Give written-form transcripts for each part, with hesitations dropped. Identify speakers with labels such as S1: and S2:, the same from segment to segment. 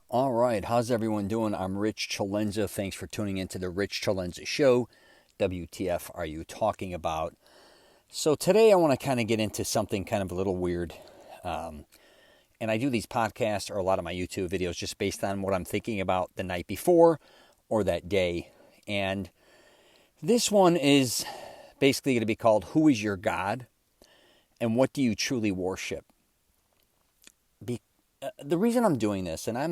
S1: All right, how's everyone doing? I'm Rich CELENZA. Thanks for tuning into the Rich CELENZA Show. WTF are you talking about? So today I want to kind of get into something kind of a little weird. And I do these podcasts or a lot of my YouTube videos just based on what I'm thinking about the night before or that day. And this one is basically going to be called Who is Your God? And What Do You Truly Worship? The reason I'm doing this, and I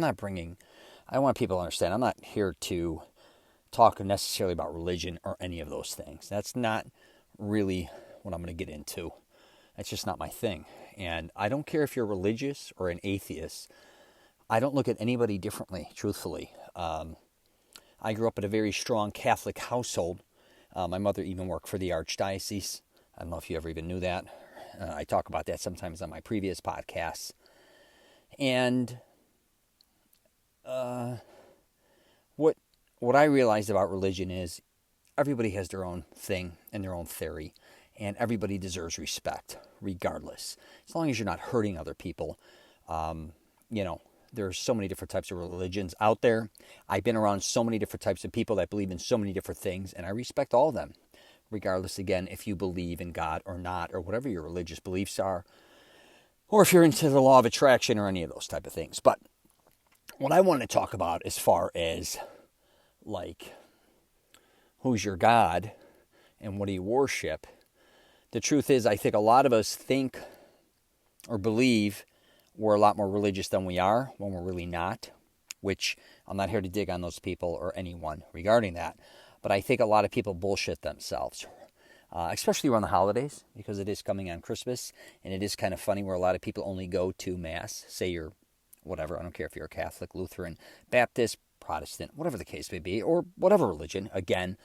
S1: want people to understand, I'm not here to talk necessarily about religion or any of those things. That's not really what I'm going to get into. That's just not my thing. And I don't care if you're religious or an atheist. I don't look at anybody differently, truthfully. I grew up in a very strong Catholic household. My mother even worked for the Archdiocese. I don't know if you ever even knew that. I talk about that sometimes on my previous podcasts. And what I realized about religion is everybody has their own thing and their own theory, and everybody deserves respect, regardless. As long as you're not hurting other people. There's so many different types of religions out there. I've been around so many different types of people that believe in so many different things, and I respect all of them, regardless, again, if you believe in God or not, or whatever your religious beliefs are, or if you're into the law of attraction or any of those type of things. But what I want to talk about as far as, like, who's your God and what do you worship? The truth is, I think a lot of us think or believe we're a lot more religious than we are when we're really not, which I'm not here to dig on those people or anyone regarding that. But I think a lot of people bullshit themselves, especially around the holidays, because it is coming on Christmas. And it is kind of funny where a lot of people only go to Mass. Say you're whatever, I don't care if you're a Catholic, Lutheran, Baptist, Protestant, whatever the case may be, or whatever religion. Again,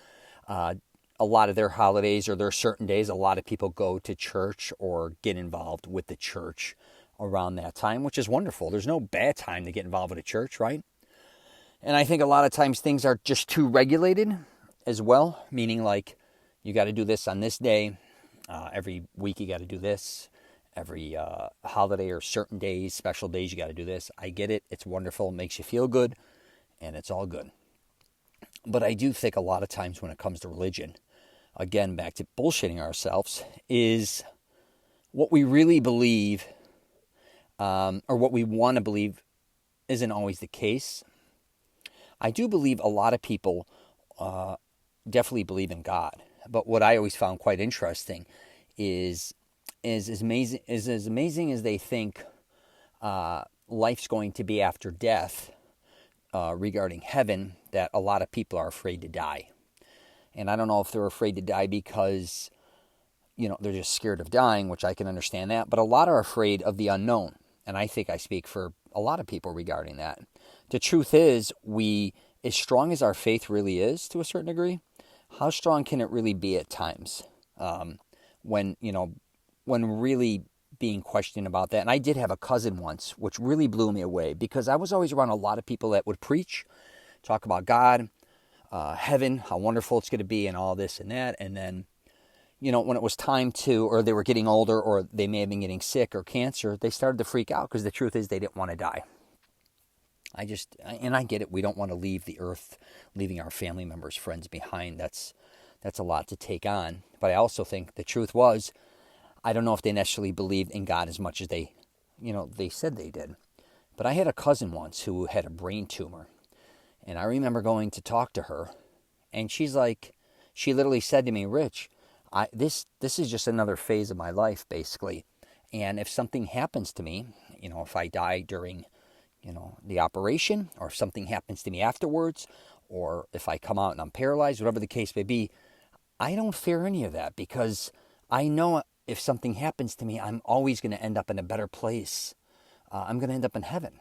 S1: a lot of their holidays or their certain days, a lot of people go to church or get involved with the church around that time, which is wonderful. There's no bad time to get involved with a church, right? And I think a lot of times things are just too regulated as well, meaning like you got to do this on this day. Every week you got to do this. Every holiday or certain days, special days, you got to do this. I get it. It's wonderful. It makes you feel good, and it's all good. But I do think a lot of times when it comes to religion, again, back to bullshitting ourselves, is what we really believe or what we want to believe isn't always the case. I do believe a lot of people definitely believe in God. But what I always found quite interesting is as amazing as they think life's going to be after death regarding heaven, that a lot of people are afraid to die. And I don't know if they're afraid to die because, they're just scared of dying, which I can understand that. But a lot are afraid of the unknown. And I think I speak for a lot of people regarding that. The truth is, as strong as our faith really is to a certain degree, how strong can it really be at times when really being questioned about that? And I did have a cousin once, which really blew me away because I was always around a lot of people that would preach, talk about God, heaven, how wonderful it's going to be and all this and that. And then, when it was time to, or they were getting older or they may have been getting sick or cancer, they started to freak out because the truth is they didn't want to die. I get it. We don't want to leave the earth, leaving our family members, friends behind. That's a lot to take on. But I also think the truth was, I don't know if they necessarily believed in God as much as they said they did. But I had a cousin once who had a brain tumor. And I remember going to talk to her. And she literally said to me, Rich, this is just another phase of my life, basically. And if something happens to me, if I die during the operation, or if something happens to me afterwards, or if I come out and I'm paralyzed, whatever the case may be, I don't fear any of that because I know if something happens to me, I'm always going to end up in a better place. I'm going to end up in heaven.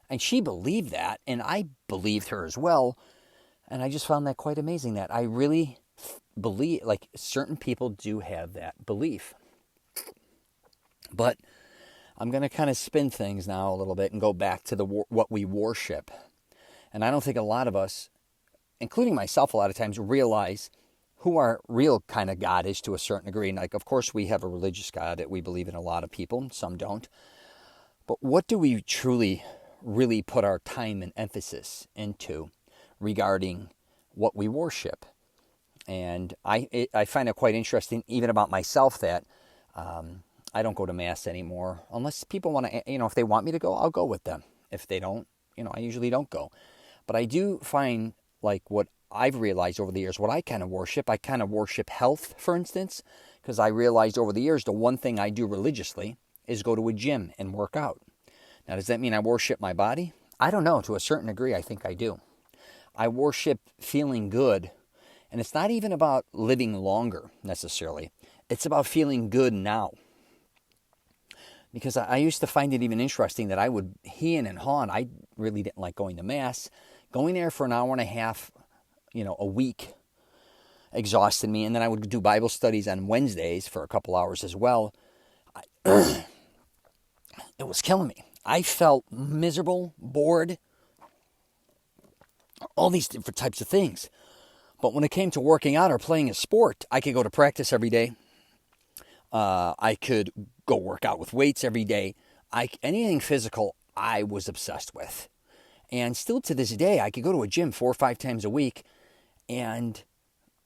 S1: And she believed that, and I believed her as well. And I just found that quite amazing that I really believe, like, certain people do have that belief. But I'm going to kind of spin things now a little bit and go back to what we worship. And I don't think a lot of us, including myself a lot of times, realize who our real kind of God is to a certain degree. And like, of course, we have a religious God that we believe in, a lot of people, some don't. But what do we truly really put our time and emphasis into regarding what we worship. And I find it quite interesting, even about myself, that I don't go to Mass anymore unless people want to, if they want me to go, I'll go with them. If they don't, I usually don't go. But I do find, like, what I've realized over the years, what I kind of worship health, for instance, because I realized over the years the one thing I do religiously is go to a gym and work out. Now, does that mean I worship my body? I don't know. To a certain degree, I think I do. I worship feeling good. And it's not even about living longer, necessarily. It's about feeling good now. Because I used to find it even interesting that I would hem and haw. I really didn't like going to Mass. Going there for an hour and a half, a week, exhausted me. And then I would do Bible studies on Wednesdays for a couple hours as well. It was killing me. I felt miserable, bored, all these different types of things. But when it came to working out or playing a sport, I could go to practice every day. I could go work out with weights every day. Anything physical, I was obsessed with. And still to this day, I could go to a gym 4 or 5 times a week, and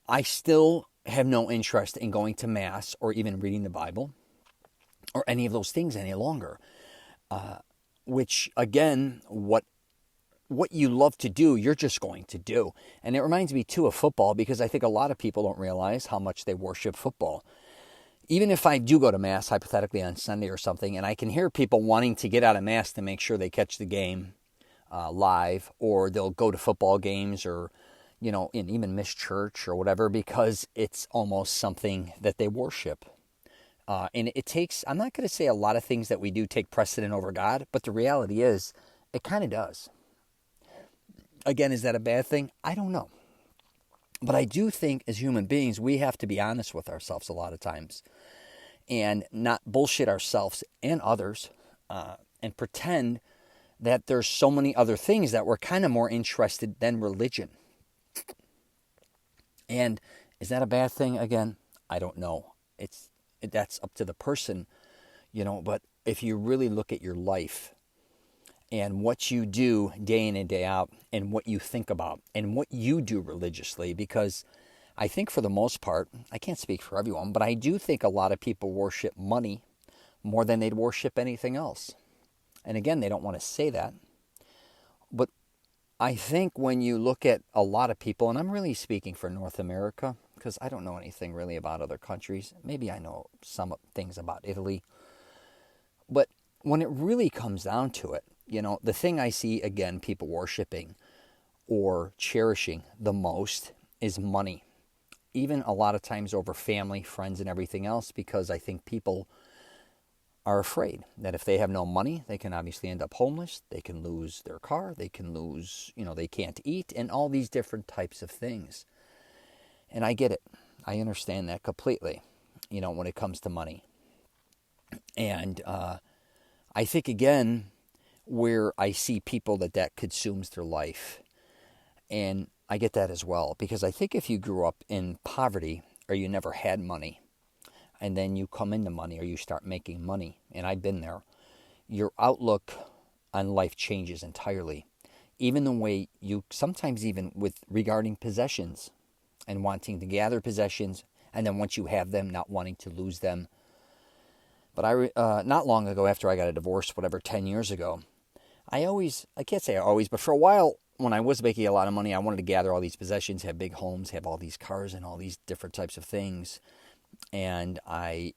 S1: I still have no interest in going to Mass or even reading the Bible or any of those things any longer. Which, again, what you love to do, you're just going to do. And it reminds me, too, of football, because I think a lot of people don't realize how much they worship football. Even if I do go to Mass, hypothetically, on Sunday or something, and I can hear people wanting to get out of Mass to make sure they catch the game live, or they'll go to football games or, and even miss church or whatever, because it's almost something that they worship. And it takes, I'm not going to say a lot of things that we do take precedent over God, but the reality is, it kind of does. Again, is that a bad thing? I don't know. But I do think as human beings, we have to be honest with ourselves a lot of times and not bullshit ourselves and others and pretend that there's so many other things that we're kind of more interested than religion. And is that a bad thing? Again, I don't know. That's up to the person, but if you really look at your life and what you do day in and day out and what you think about and what you do religiously, because I think for the most part, I can't speak for everyone, but I do think a lot of people worship money more than they'd worship anything else. And again, they don't want to say that. But I think when you look at a lot of people, and I'm really speaking for North America, because I don't know anything really about other countries. Maybe I know some things about Italy. But when it really comes down to it, the thing I see, again, people worshiping or cherishing the most is money. Even a lot of times over family, friends, and everything else, because I think people are afraid that if they have no money, they can obviously end up homeless, they can lose their car, they can lose, they can't eat, and all these different types of things. And I get it. I understand that completely, when it comes to money. And I think, again, where I see people that consumes their life. And I get that as well. Because I think if you grew up in poverty or you never had money, and then you come into money or you start making money, and I've been there, your outlook on life changes entirely. Even the way you, sometimes even with regarding possessions and wanting to gather possessions, and then once you have them, not wanting to lose them. But not long ago, after I got a divorce, 10 years ago, I can't say I always, but for a while, when I was making a lot of money, I wanted to gather all these possessions, have big homes, have all these cars and all these different types of things. And I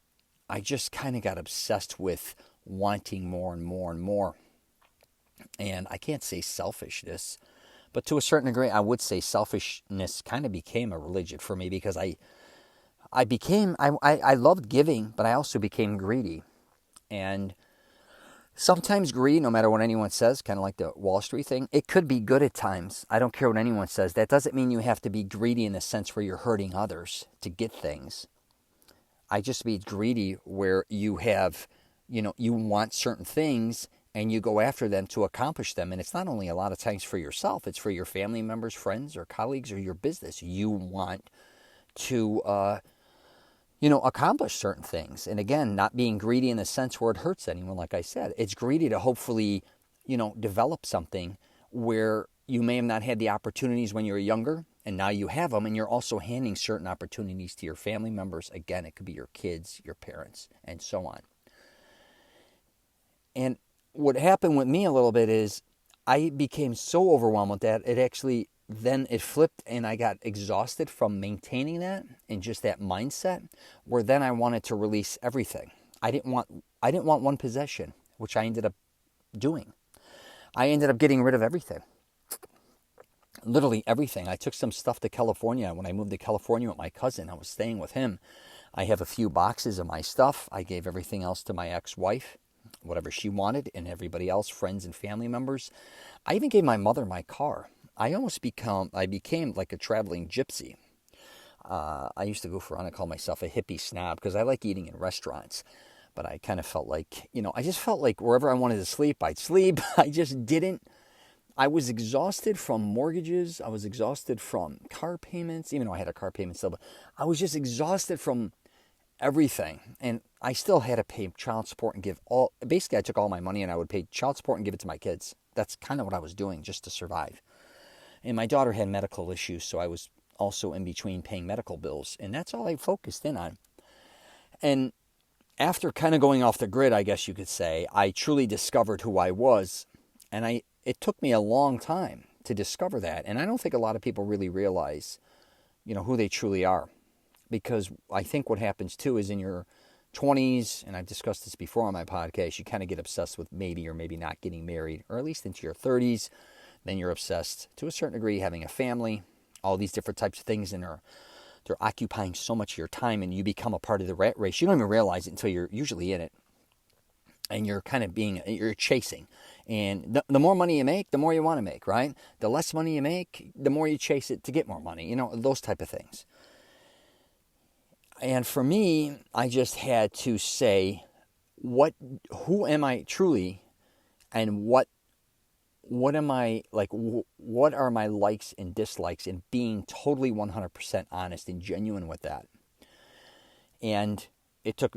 S1: just kind of got obsessed with wanting more and more and more. And I can't say selfishness, but to a certain degree, I would say selfishness kind of became a religion for me, because I loved giving, but I also became greedy. And sometimes greed, no matter what anyone says, kind of like the Wall Street thing, it could be good at times. I don't care what anyone says. That doesn't mean you have to be greedy in the sense where you're hurting others to get things. I just be greedy where you have, you want certain things and you go after them to accomplish them. And it's not only a lot of times for yourself, it's for your family members, friends, or colleagues, or your business. You want to, accomplish certain things. And again, not being greedy in the sense where it hurts anyone, like I said. It's greedy to hopefully develop something where you may have not had the opportunities when you were younger, and now you have them, and you're also handing certain opportunities to your family members. Again, it could be your kids, your parents, and so on. And what happened with me a little bit is I became so overwhelmed with that, it flipped, and I got exhausted from maintaining that and just that mindset, where then I wanted to release everything. I didn't want one possession, which I ended up doing. I ended up getting rid of everything. Literally everything. I took some stuff to California. When I moved to California with my cousin, I was staying with him. I have a few boxes of my stuff. I gave everything else to my ex-wife, whatever she wanted, and everybody else, friends and family members. I even gave my mother my car. I became like a traveling gypsy. I used to I call myself a hippie snob because I like eating in restaurants. But I kind of felt like, I just felt like wherever I wanted to sleep, I'd sleep. I was exhausted from mortgages. I was exhausted from car payments, even though I had a car payment still. But I was just exhausted from everything. And I still had to pay child support and basically I took all my money and I would pay child support and give it to my kids. That's kind of what I was doing just to survive. And my daughter had medical issues, so I was also in between paying medical bills. And that's all I focused in on. And after kind of going off the grid, I guess you could say, I truly discovered who I was. And it took me a long time to discover that. And I don't think a lot of people really realize, who they truly are. Because I think what happens too is in your 20s, and I've discussed this before on my podcast, you kind of get obsessed with maybe or maybe not getting married, or at least into your 30s. Then you're obsessed to a certain degree having a family, all these different types of things, and they're occupying so much of your time, and you become a part of the rat race. You don't even realize it until you're usually in it. And you're kind of you're chasing. And the more money you make, the more you want to make, right? The less money you make, the more you chase it to get more money, those type of things. And for me, I just had to say, who am I truly, and what am I, like, what are my likes and dislikes, and being totally 100% honest and genuine with that. And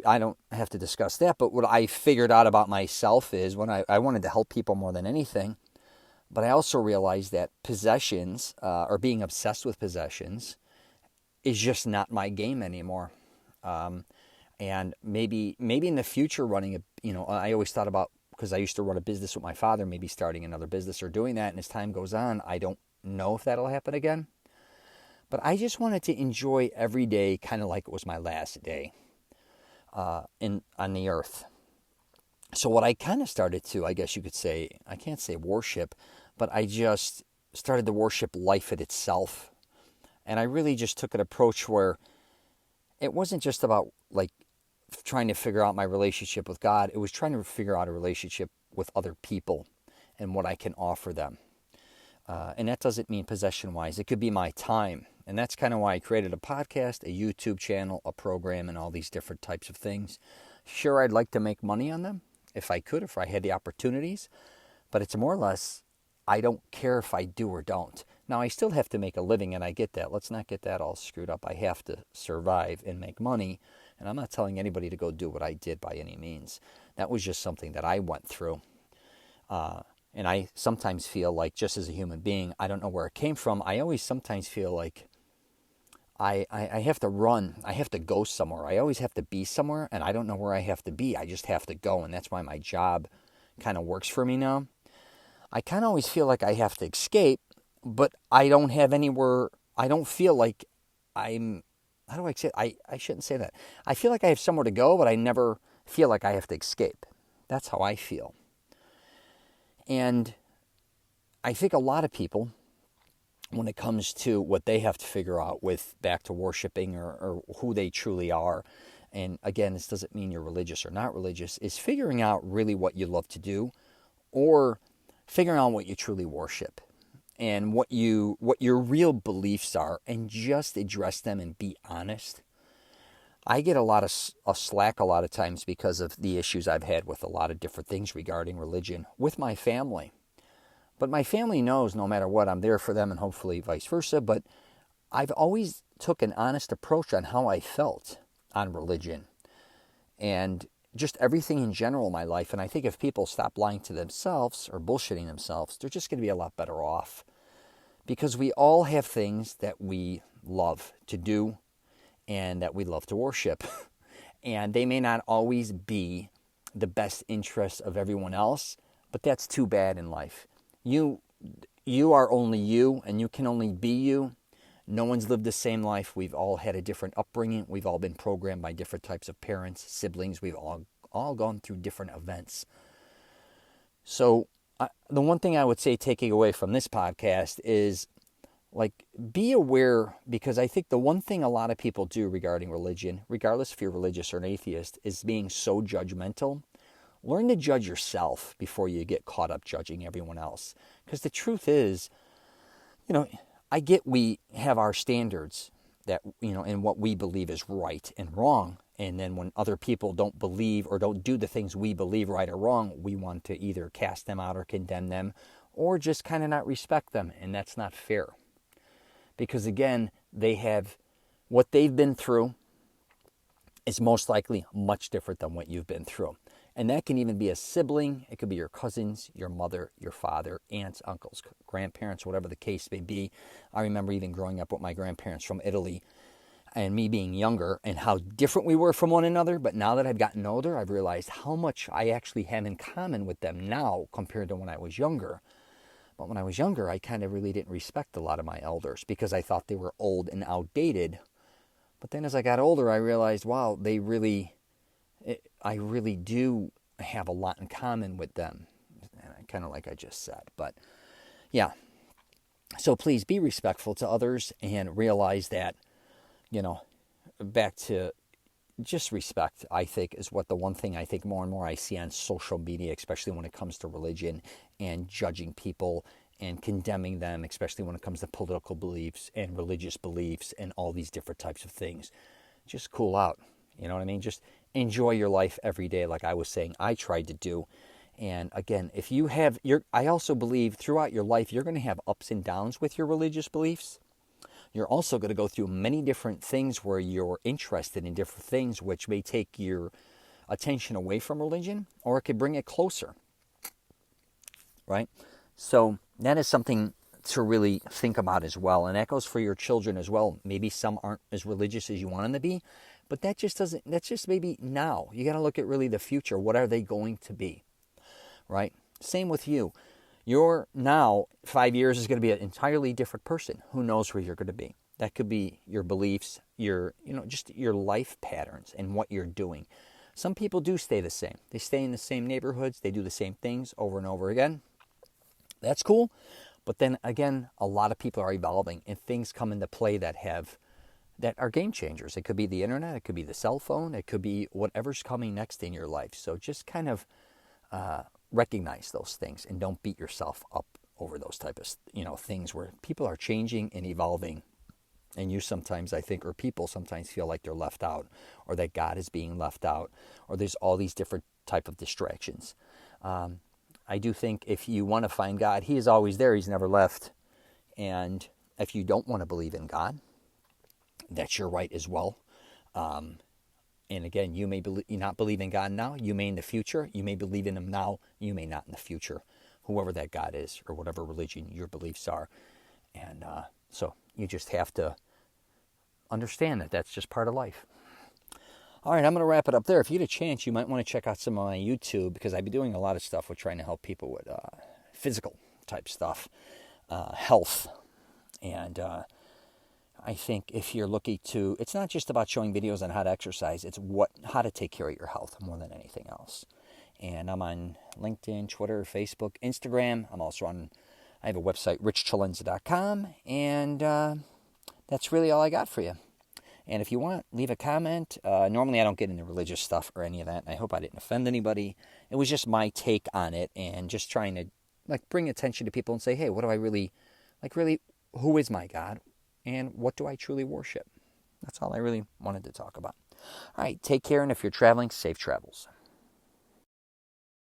S1: I don't have to discuss that, but what I figured out about myself is when I wanted to help people more than anything, but I also realized that possessions, or being obsessed with possessions, is just not my game anymore. And maybe in the future I always thought about, because I used to run a business with my father, maybe starting another business or doing that. And as time goes on, I don't know if that'll happen again. But I just wanted to enjoy every day kind of like it was my last day on the earth. So what I kind of started to, I guess you could say, I can't say worship, but I just started to worship life in itself. And I really just took an approach where it wasn't just about like trying to figure out my relationship with God. It was trying to figure out a relationship with other people and what I can offer them. And that doesn't mean possession-wise. It could be my time. And that's kind of why I created a podcast, a YouTube channel, a program, and all these different types of things. Sure, I'd like to make money on them if I could, if I had the opportunities. But it's more or less, I don't care if I do or don't. Now, I still have to make a living, and I get that. Let's not get that all screwed up. I have to survive and make money. And I'm not telling anybody to go do what I did by any means. That was just something that I went through. And I sometimes feel like, just as a human being, I don't know where it came from. I always sometimes feel like I have to run. I have to go somewhere. I always have to be somewhere, and I don't know where I have to be. I just have to go, and that's why my job kind of works for me now. I kind of always feel like I have to escape, but I don't have anywhere. I don't feel like I'm, how do I say it? I shouldn't say that. I feel like I have somewhere to go, but I never feel like I have to escape. That's how I feel. And I think a lot of people, when it comes to what they have to figure out with back to worshiping or who they truly are, and again, this doesn't mean you're religious or not religious, is figuring out really what you love to do, or figuring out what you truly worship and what your real beliefs are, and just address them and be honest. I get a lot of slack a lot of times because of the issues I've had with a lot of different things regarding religion with my family. But my family knows no matter what, I'm there for them, and hopefully vice versa. But I've always took an honest approach on how I felt on religion. And just everything in general in my life. And I think if people stop lying to themselves or bullshitting themselves, they're just going to be a lot better off. Because we all have things that we love to do and that we love to worship. And they may not always be the best interest of everyone else, but that's too bad in life. You are only you, and you can only be you. No one's lived the same life. We've all had a different upbringing. We've all been programmed by different types of parents, siblings. We've all gone through different events. So the one thing I would say taking away from this podcast is, like, be aware, because I think the one thing a lot of people do regarding religion, regardless if you're religious or an atheist, is being so judgmental. Learn to judge yourself before you get caught up judging everyone else. Because the truth is, I get we have our standards that, and what we believe is right and wrong. And then when other people don't believe or don't do the things we believe right or wrong, we want to either cast them out or condemn them or just kind of not respect them. And that's not fair. Because again, what they've been through is most likely much different than what you've been through. And that can even be a sibling. It could be your cousins, your mother, your father, aunts, uncles, grandparents, whatever the case may be. I remember even growing up with my grandparents from Italy and me being younger and how different we were from one another. But now that I've gotten older, I've realized how much I actually have in common with them now compared to when I was younger. But when I was younger, I kind of really didn't respect a lot of my elders because I thought they were old and outdated. But then as I got older, I realized, wow, I really do have a lot in common with them. And kind of like I just said. But yeah. So please be respectful to others and realize that, back to just respect, I think, is what the one thing I think more and more I see on social media, especially when it comes to religion and judging people and condemning them, especially when it comes to political beliefs and religious beliefs and all these different types of things. Just cool out. You know what I mean? Just enjoy your life every day, like I was saying I tried to do. And again, if you have I also believe throughout your life, you're going to have ups and downs with your religious beliefs. You're also going to go through many different things where you're interested in different things, which may take your attention away from religion, or it could bring it closer. Right? So that is something to really think about as well. And that goes for your children as well. Maybe some aren't as religious as you want them to be, but that's just maybe now. You got to look at really the future. What are they going to be? Right? Same with you. You're now, 5 years is going to be an entirely different person. Who knows where you're going to be? That could be your beliefs, just your life patterns and what you're doing. Some people do stay the same. They stay in the same neighborhoods. They do the same things over and over again. That's cool. But then again, a lot of people are evolving and things come into play that are game changers. It could be the internet. It could be the cell phone. It could be whatever's coming next in your life. So just kind of recognize those things and don't beat yourself up over those type of things where people are changing and evolving, and you sometimes, I think, or people sometimes feel like they're left out, or that God is being left out, or there's all these different type of distractions. I do think if you want to find God, He is always there. He's never left. And if you don't want to believe in God, that's your right as well. And again, you may not believe in God now. You may in the future. You may believe in Him now. You may not in the future. Whoever that God is or whatever religion your beliefs are. And so you just have to understand that that's just part of life. All right, I'm going to wrap it up there. If you get a chance, you might want to check out some of my YouTube because I've been doing a lot of stuff with trying to help people with physical type stuff, health. And I think if you're looking to, it's not just about showing videos on how to exercise, it's how to take care of your health more than anything else. And I'm on LinkedIn, Twitter, Facebook, Instagram. I have a website, CELENZA.com, and that's really all I got for you. And if you want, leave a comment. Normally I don't get into religious stuff or any of that, and I hope I didn't offend anybody. It was just my take on it and just trying to bring attention to people and say, hey, what do I really, who is my God? And what do I truly worship? That's all I really wanted to talk about. All right, take care, and if you're traveling, safe travels.